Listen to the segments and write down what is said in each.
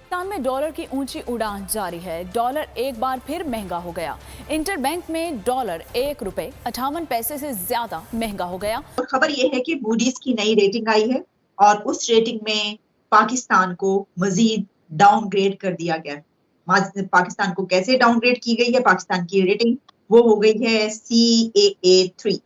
पाकिस्तान में डॉलर की ऊंची उड़ान जारी है। डॉलर एक बार फिर महंगा हो गया। इंटरबैंक में डॉलर ₹1.58 से ज्यादा महंगा हो गया। और खबर यह है कि मूडीज की नई रेटिंग आई है और उस रेटिंग में पाकिस्तान को मजीद डाउनग्रेड कर दिया गया है। पाकिस्तान को कैसे डाउनग्रेड की गई है? पाकिस्तान की रेटिंग वो हो गई है CAA3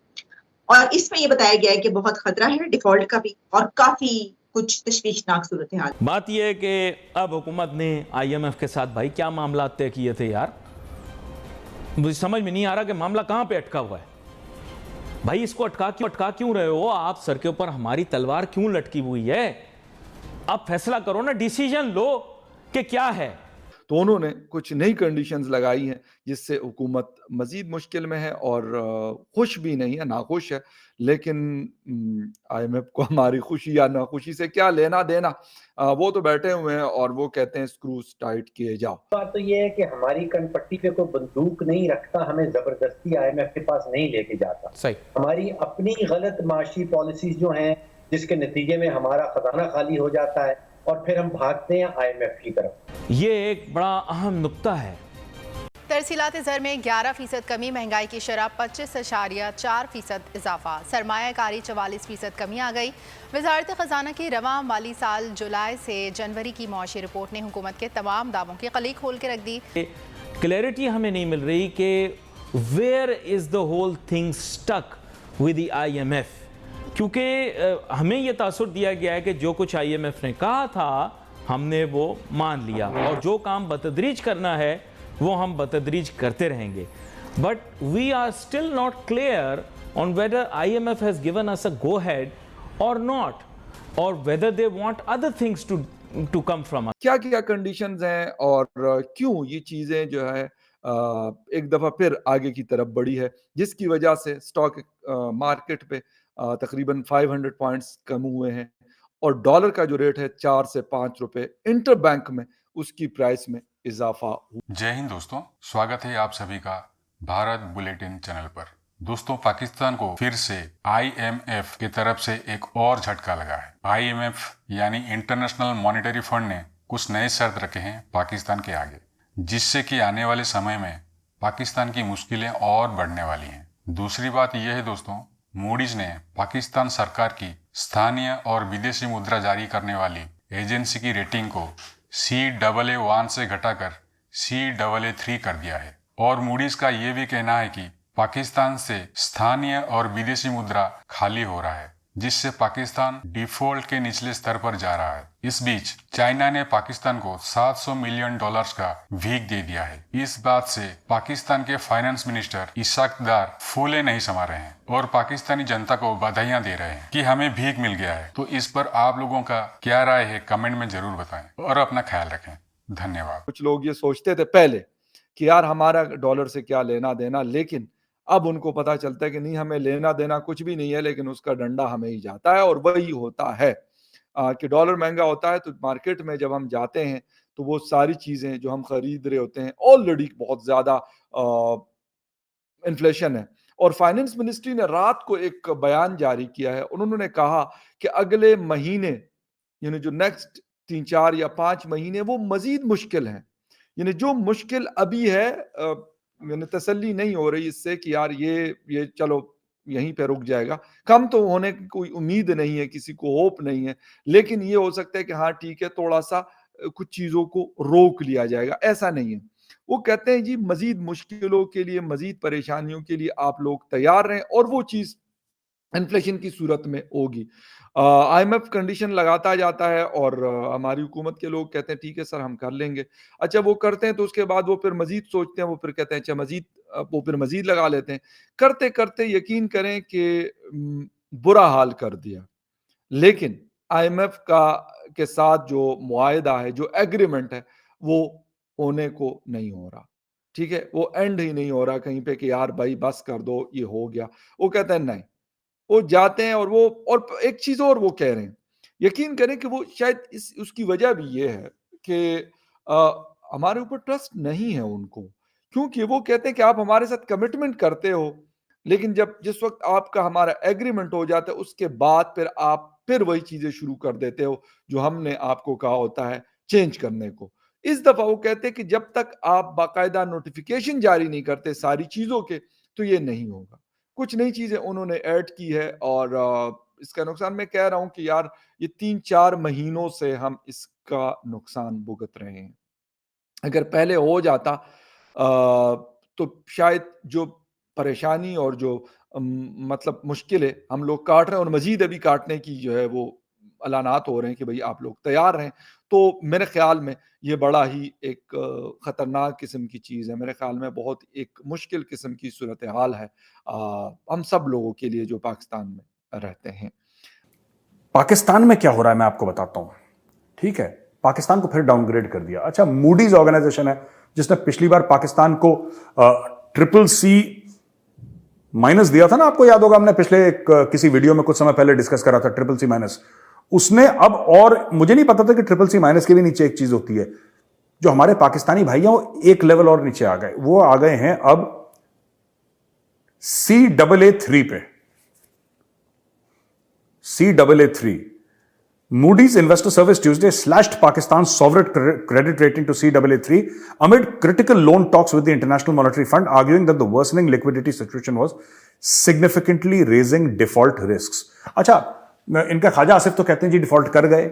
और इसमें यह बताया गया है कि बहुत खतरा है डिफॉल्ट का भी और काफी कुछ तशवीशनाक सूरत हाल। बात यह है कि अब हुकूमत ने IMF के साथ भाई क्या मामला तय किए थे यार, मुझे समझ में नहीं आ रहा कि मामला कहां पे अटका हुआ है। भाई इसको अटका क्यों रहे हो आप? सर के ऊपर हमारी तलवार क्यों लटकी हुई है? आप फैसला करो ना, डिसीजन लो कि क्या है। तो उन्होंने कुछ नई कंडीशंस लगाई हैं जिससे हुकूमत मजीद मुश्किल में है और खुश भी नहीं है, नाखुश है। लेकिन IMF को हमारी खुशी या नाखुशी से क्या लेना देना। वो तो बैठे हुए हैं और वो कहते हैं स्क्रूज टाइट किए जाओ। बात तो ये है कि हमारी कनपट्टी पे कोई बंदूक नहीं रखता, हमें जबरदस्ती IMF के पास नहीं लेके जाता। सही। हमारी अपनी गलत माशी पॉलिसीज जो हैं जिसके नतीजे में हमारा खजाना खाली हो जाता है और फिर हम भागते हैं IMF की तरफ। ये एक बड़ा अहम नुक्ता है। तरसीलात ज़र में 11% कमी, महंगाई की शरह 25.4% इजाफा, सरमायाकारी 44% कमी आ गई। वजारत ख़जाना की रवां माली साल जुलाई से जनवरी की मुआशी रिपोर्ट ने हुकूमत के तमाम दावों की कली खोल के रख दी। क्लैरिटी हमें नहीं मिल रही कि where is the whole thing stuck with the IMF, क्योंकि हमें यह तासुर दिया गया है कि जो कुछ IMF ने कहा था हमने वो मान लिया और जो काम बतदरीज करना है वो हम बतदरीज करते रहेंगे। But we are still not clear on whether IMF has given us a go ahead और नॉट, और whether they want other things to come from us. क्या क्या कंडीशंस हैं और क्यों ये चीजें जो है एक दफा फिर आगे की तरफ बढ़ी है, जिसकी वजह से स्टॉक मार्केट पे तकरीबन 500 पॉइंट्स कम हुए हैं और डॉलर का जो रेट है 4 से 5 रुपए इंटर बैंक में उसकी प्राइस में इजाफा हुआ। जय हिंद दोस्तों, स्वागत है आप सभी का भारत बुलेटिन चैनल पर। दोस्तों, पाकिस्तान को फिर से IMF की तरफ से एक और झटका लगा है। IMF यानी इंटरनेशनल मॉनेटरी फंड ने कुछ नए शर्त रखे हैं पाकिस्तान के आगे, जिससे कि आने वाले समय में पाकिस्तान की मुश्किलें और बढ़ने वाली हैं। दूसरी बात यह है दोस्तों, मूडीज ने पाकिस्तान सरकार की स्थानीय और विदेशी मुद्रा जारी करने वाली एजेंसी की रेटिंग को CAA1 से घटाकर CAA3 कर दिया है। और मूडीज का यह भी कहना है कि पाकिस्तान से स्थानीय और विदेशी मुद्रा खाली हो रहा है, जिससे पाकिस्तान डिफॉल्ट के निचले स्तर पर जा रहा है। इस बीच चाइना ने पाकिस्तान को $700 मिलियन का भीख दे दिया है। इस बात से पाकिस्तान के फाइनेंस मिनिस्टर इशाक डार फूले नहीं समा रहे हैं और पाकिस्तानी जनता को बधाइयां दे रहे हैं कि हमें भीख मिल गया है। तो इस पर आप लोगों का क्या राय है, कमेंट में जरूर बताएं और अपना ख्याल रखें। धन्यवाद। कुछ लोग ये सोचते थे पहले कि यार हमारा डॉलर से क्या लेना देना, लेकिन अब उनको पता चलता है कि नहीं, हमें लेना देना कुछ भी नहीं है, लेकिन उसका डंडा हमें ही जाता है। और वही होता है कि डॉलर महंगा होता है तो मार्केट में जब हम जाते हैं तो वो सारी चीजें जो हम खरीद रहे होते हैं ऑलरेडी बहुत ज्यादा इन्फ्लेशन है। और फाइनेंस मिनिस्ट्री ने रात को एक बयान जारी किया है। उन्होंने कहा कि अगले महीने यानी जो नेक्स्ट 3 4 या 5 महीने वो मजीद मुश्किल हैं। यानी जो मुश्किल अभी है यानी तसल्ली नहीं हो रही इससे कि यार ये चलो यहीं पे रुक जाएगा। कम तो होने की कोई उम्मीद नहीं है, किसी को होप नहीं है, लेकिन ये हो सकता है कि हाँ ठीक है, थोड़ा सा कुछ चीजों को रोक लिया जाएगा, ऐसा नहीं है। वो कहते हैं जी मजीद मुश्किलों के लिए, मजीद परेशानियों के लिए आप लोग तैयार रहें और वो चीज इन्फ्लेशन की सूरत में होगी। IMF कंडीशन लगाता जाता है और हमारी हुकूमत के लोग कहते हैं ठीक है सर हम कर लेंगे। अच्छा वो करते हैं तो उसके बाद वो फिर मजीद सोचते हैं, वो फिर कहते हैं अच्छा मजीद, वो फिर मजीद लगा लेते हैं। करते करते यकीन करें कि बुरा हाल कर दिया। लेकिन IMF का के साथ जो मुआहदा है, जो एग्रीमेंट है, वो होने को नहीं हो रहा। ठीक है, वो एंड ही नहीं हो रहा कहीं पे कि यार भाई बस कर दो, ये हो गया। वो कहते हैं नहीं, वो जाते हैं और वो और एक चीज और वो कह रहे हैं, यकीन करें कि वो शायद इस उसकी वजह भी ये है कि हमारे ऊपर ट्रस्ट नहीं है उनको, क्योंकि वो कहते हैं कि आप हमारे साथ कमिटमेंट करते हो, लेकिन जब जिस वक्त आपका हमारा एग्रीमेंट हो जाता है उसके बाद फिर आप फिर वही चीजें शुरू कर देते हो जो हमने आपको कहा होता है चेंज करने को। इस दफा वो कहते हैं कि जब तक आप बाकायदा नोटिफिकेशन जारी नहीं करते सारी चीजों के, तो ये नहीं होगा। कुछ नई चीजें उन्होंने ऐड की है और इसका नुकसान मैं कह रहा हूं कि यार ये 3-4 महीनों से हम इसका नुकसान भुगत रहे हैं। अगर पहले हो जाता तो शायद जो परेशानी और जो मतलब मुश्किलें हम लोग काट रहे हैं और मजीद अभी काटने की जो है वो ऐलानात हो रहे हैं कि भाई आप लोग तैयार रहें, तो मेरे ख्याल में ये बड़ा ही एक खतरनाक किस्म की चीज़ है। मेरे ख्याल में बहुत एक मुश्किल किस्म की सूरत हाल है हम सब लोगों के लिए जो पाकिस्तान में रहते हैं। पाकिस्तान में क्या हो रहा है मैं आपको बताता हूं। ठीक है, पाकिस्तान को फिर डाउनग्रेड कर दिया। अच्छा, मूडीज ऑर्गेनाइजेशन है जिसने पिछली बार पाकिस्तान को CCC- दिया था ना, आपको याद होगा, हमने पिछले किसी वीडियो में कुछ समय पहले डिस्कस करा था CCC-। उसने अब, और मुझे नहीं पता था कि CCC- के भी नीचे एक चीज होती है, जो हमारे पाकिस्तानी भाई हैं वो एक लेवल और नीचे आ गए, वो आ गए हैं अब CAA3 पे। CAA3 Moody's Investor Service Tuesday slashed Pakistan's sovereign credit rating to CAA3 amid critical loan talks with the International Monetary Fund, arguing that the worsening liquidity situation was significantly raising default risks. अच्छा, इनका ख्वाजा आसिफ तो कहते हैं जी default कर गए,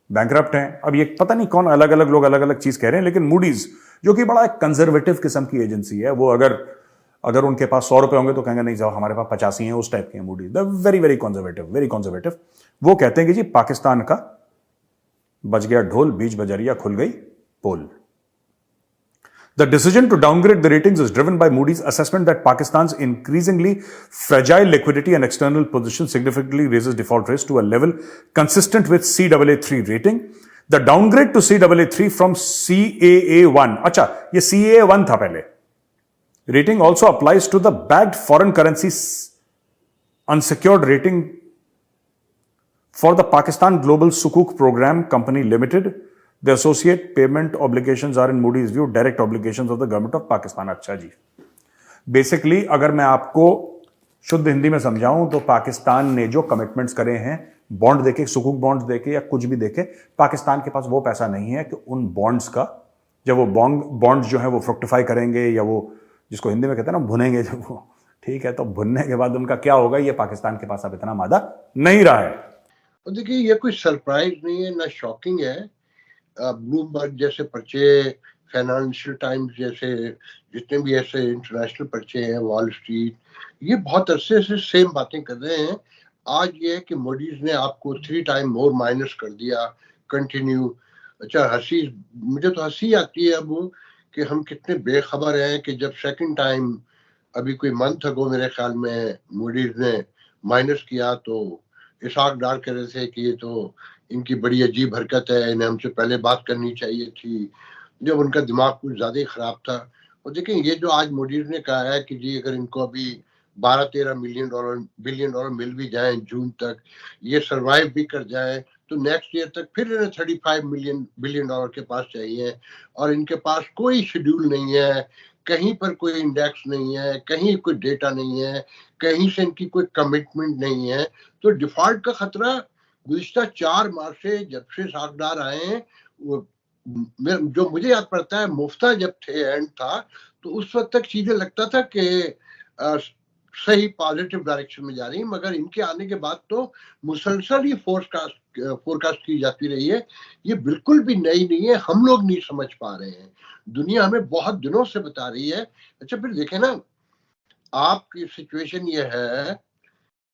bankrupt हैं। अब ये पता नहीं कौन अलग अलग लोग अलग अलग चीज कह रहे हैं, लेकिन मूडीज जो कि बड़ा एक कंजर्वेटिव किस्म की एजेंसी है, वो अगर उनके पास 100 रुपए होंगे तो कहेंगे नहीं जाओ हमारे पास 85 हैं, उस टाइप के हैं Moody's. The very very conservative. वो कहते हैं कि जी पाकिस्तान का बज गया ढोल, बीच बजरिया खुल गई पोल। The decision to downgrade the ratings is driven by Moody's assessment that Pakistan's increasingly fragile liquidity and external position significantly raises default risk to a level consistent with CAA3 rating. The downgrade to CAA3 from CAA1, अच्छा ये CAA1 था पहले, rating also applies to the backed foreign currency unsecured rating for the Pakistan Global Sukuk Program Company Limited. The associate payment obligations are in Moody's view direct obligations of the government of Pakistan. अच्छा जी, basically अगर मैं आपको शुद्ध हिंदी में समझाऊं तो पाकिस्तान ने जो कमिटमेंट्स करे हैं बॉन्ड देके, सुकूक बॉन्ड्स देके या कुछ भी देके, पाकिस्तान के पास वो पैसा नहीं है कि उन बॉन्ड्स का, जब वो बॉन्ड्स जो है वो फ्रुक्टिफाई करेंगे या वो जिसको हिंदी में कहते हैं ना भुनेंगे, जब वो ठीक है तो भुनने के बाद उनका क्या होगा, ये पाकिस्तान के पास अब इतना मादा नहीं रहा है। और देखिए ये कोई सरप्राइज नहीं है, ना शॉकिंग है। ब्लूमबर्ग जैसे पर्चे, फाइनेंशियल टाइम्स जैसे जितने भी ऐसे इंटरनेशनल पर्चे हैं, वॉल स्ट्रीट, ये बहुत अरसे से सेम बातें कर रहे हैं। आज ये है कि मूडीज ने आपको 3 टाइम मोर माइनस कर दिया कंटिन्यू। अच्छा, मुझे तो हंसी आती है अब कि हम कितने बेखबर हैं कि जब सेकंड टाइम अभी कोई मंथ अगो मेरे ख्याल में मूडीज ने माइनस किया तो इशाक डाल कर रहे थे कि ये तो इनकी बड़ी अजीब हरकत है, इन्हें हमसे पहले बात करनी चाहिए थी, जब उनका दिमाग कुछ ज्यादा ही खराब था। और देखें ये जो आज मूडीज ने कहा है कि जी अगर इनको अभी 12-13 बिलियन डॉलर मिल भी जाए जून तक, ये सरवाइव भी कर जाए, तो नेक्स्ट ईयर तक फिर इन्हें 35 बिलियन डॉलर के पास चाहिए। और इनके पास कोई शेड्यूल नहीं है, कहीं पर कोई इंडेक्स नहीं है, कहीं कोई डेटा नहीं है, कहीं से इनकी कोई कमिटमेंट नहीं है। तो डिफॉल्ट का खतरा गुज़िश्ता 4 मार्च से जब से सागदार आए हैं, वो जो मुझे याद पड़ता है मुफ्ता जब थे एंड था, तो उस वक्त तक चीजें लगता था कि सही पॉजिटिव डायरेक्शन में जा रही है, मगर इनके आने के बाद तो मुसलसल ही फोरकास्ट की जाती रही है। ये बिल्कुल भी नई नहीं है, हम लोग नहीं समझ पा रहे हैं, दुनिया हमें बहुत दिनों से बता रही है। अच्छा फिर देखें ना, आपकी सिचुएशन ये है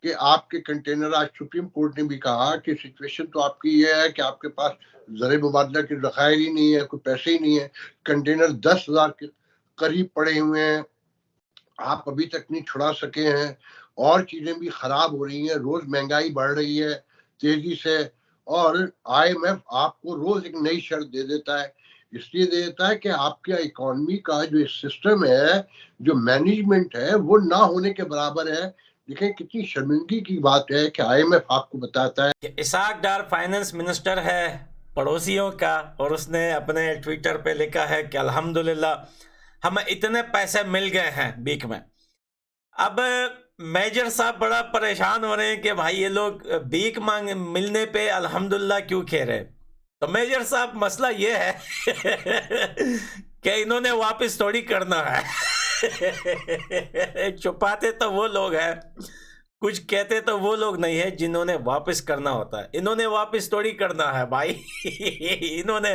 कि आपके कंटेनर, आज सुप्रीम कोर्ट ने भी कहा कि सिचुएशन तो आपकी ये है कि आपके पास ज़र मुबादला के ज़खायर ही नहीं है, कोई पैसे ही नहीं है, कंटेनर 10,000 के करीब पड़े हुए हैं, आप अभी तक नहीं छुड़ा सके हैं, और चीजें भी खराब हो रही हैं, रोज महंगाई बढ़ रही है तेजी से, और IMF आपको रोज एक नई शर्त दे देता है। इसलिए दे देता है कि आपके इकोनॉमी का जो सिस्टम है, जो मैनेजमेंट है, वो ना होने के बराबर है। देखें कितनी शर्मिंदगी की बात है कि IMF आपको बताता है। इसाक डार फाइनेंस मिनिस्टर है पड़ोसियों का, और उसने अपने ट्विटर पे लिखा है कि अल्हम्दुलिल्लाह हमें इतने पैसे मिल गए हैं वीक में। अब मेजर साहब बड़ा परेशान हो रहे हैं कि भाई ये लोग वीक मिलने पे अल्हम्दुलिल्लाह क्यों कह रहे हैं। तो मेजर साहब मसला ये है कि इन्होंने वापस थोड़ी करना है। छुपाते तो वो लोग हैं, कुछ कहते तो वो लोग नहीं है जिन्होंने वापस करना होता है। इन्होंने वापस थोड़ी करना है भाई। इन्होंने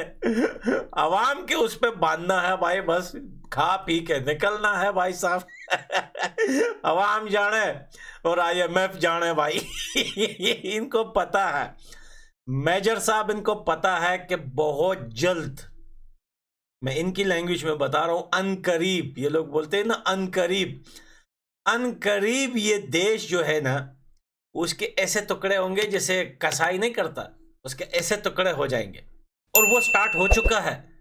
आवाम के उस पे बांधना है भाई, बस खा पी के निकलना है भाई साहब। आवाम जाने और IMF जाने भाई। इनको पता है, मेजर साहब इनको पता है कि बहुत जल्द, मैं इनकी लैंग्वेज में बता रहा हूं, अनकरीब, ये लोग बोलते हैं ना अनकरीब, अनकरीब ये देश जो है ना उसके ऐसे टुकड़े होंगे जैसे कसाई नहीं करता, उसके ऐसे टुकड़े हो जाएंगे। और वो स्टार्ट हो चुका है।